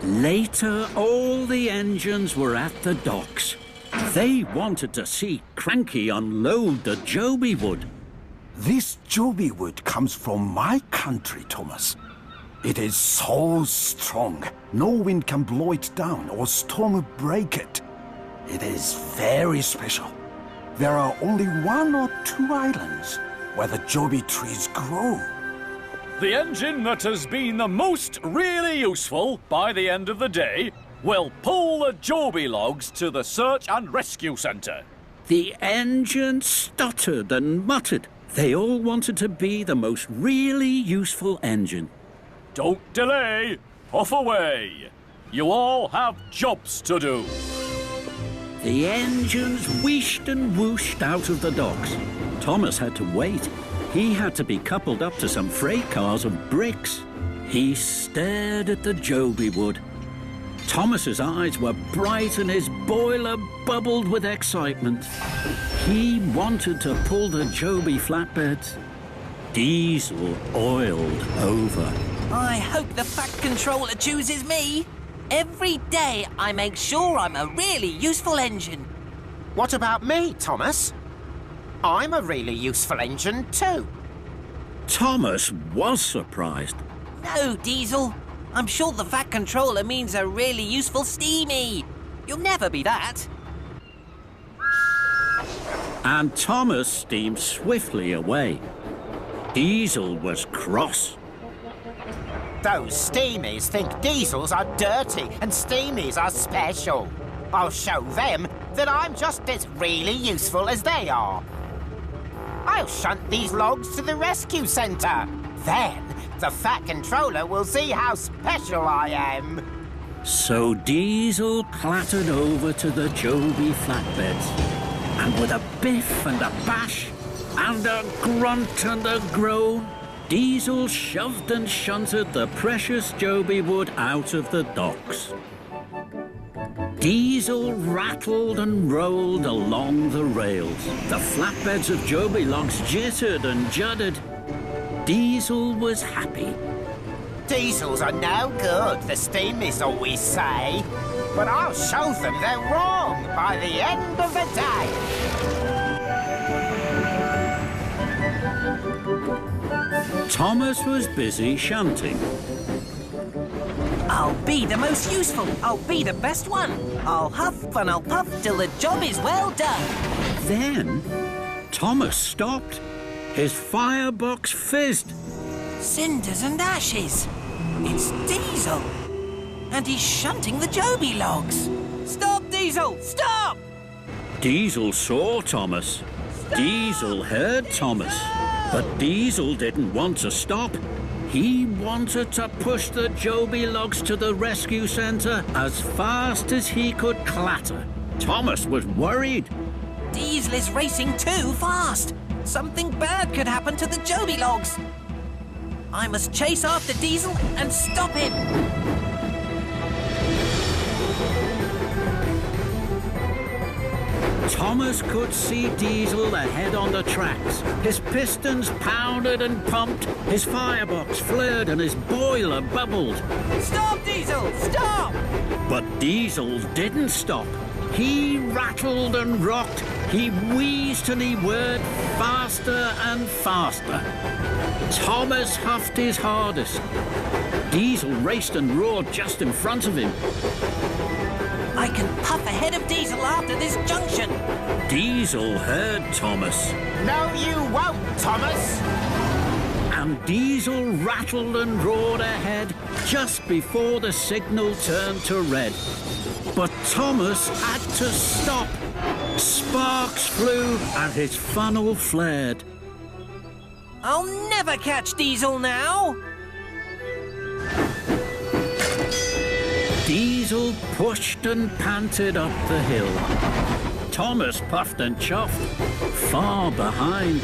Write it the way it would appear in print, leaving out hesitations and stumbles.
Later, all the engines were at the docks. They wanted to see Cranky unload the Joby wood. This Joby wood comes from my country, Thomas. It is so strong, no wind can blow it down or storm break it. It is very special. There are only 1 or 2 islands where the Joby trees grow. The engine that has been the most really useful by the end of the day will pull the Joby logs to the Search and Rescue Centre. The engine stuttered and muttered. They all wanted to be the most really useful engine. Don't delay. Off away. You all have jobs to do. The engines wheeshed and whooshed out of the docks. Thomas had to wait. He had to be coupled up to some freight cars of bricks. He stared at the Joby wood. Thomas's eyes were bright and his boiler bubbled with excitement. He wanted to pull the Joby flatbeds. Diesel oiled over. I hope the Fat Controller chooses me. Every day I make sure I'm a really useful engine. What about me, Thomas? I'm a really useful engine too. Thomas was surprised. No, Diesel. I'm sure the Fat Controller means a really useful Steamy. You'll never be that. And Thomas steamed swiftly away. Diesel was cross. Those Steamies think diesels are dirty and Steamies are special. I'll show them that I'm just as really useful as they are. I'll shunt these logs to the rescue centre. Then the Fat Controller will see how special I am. So Diesel clattered over to the Joby flatbeds. And with a biff and a bash, and a grunt and a groan, Diesel shoved and shunted the precious Joby wood out of the docks. Diesel rattled and rolled along the rails. The flatbeds of Joby logs jittered and juddered. Diesel was happy. Diesels are no good, the Steamies always say. But I'll show them they're wrong by the end of the day. Thomas was busy shunting. I'll be the most useful. I'll be the best one. I'll huff and I'll puff till the job is well done. Then Thomas stopped. His firebox fizzed. Cinders and ashes. It's Diesel. And he's shunting the Joby logs. Stop, Diesel! Stop! Diesel saw Thomas. Diesel heard Thomas. But Diesel didn't want to stop. He wanted to push the Joby logs to the rescue centre as fast as he could clatter. Thomas was worried. Diesel is racing too fast. Something bad could happen to the Joby logs. I must chase after Diesel and stop him. Thomas could see Diesel ahead on the tracks. His pistons pounded and pumped, his firebox flared and his boiler bubbled. Stop, Diesel! Stop! But Diesel didn't stop. He rattled and rocked. He wheezed and he whirred faster and faster. Thomas huffed his hardest. Diesel raced and roared just in front of him. I can puff ahead of Diesel after this junction. Diesel heard Thomas. No, you won't, Thomas. And Diesel rattled and roared ahead just before the signal turned to red. But Thomas had to stop. Sparks flew and his funnel flared. I'll never catch Diesel now. Diesel pushed and panted up the hill. Thomas puffed and chuffed, far behind.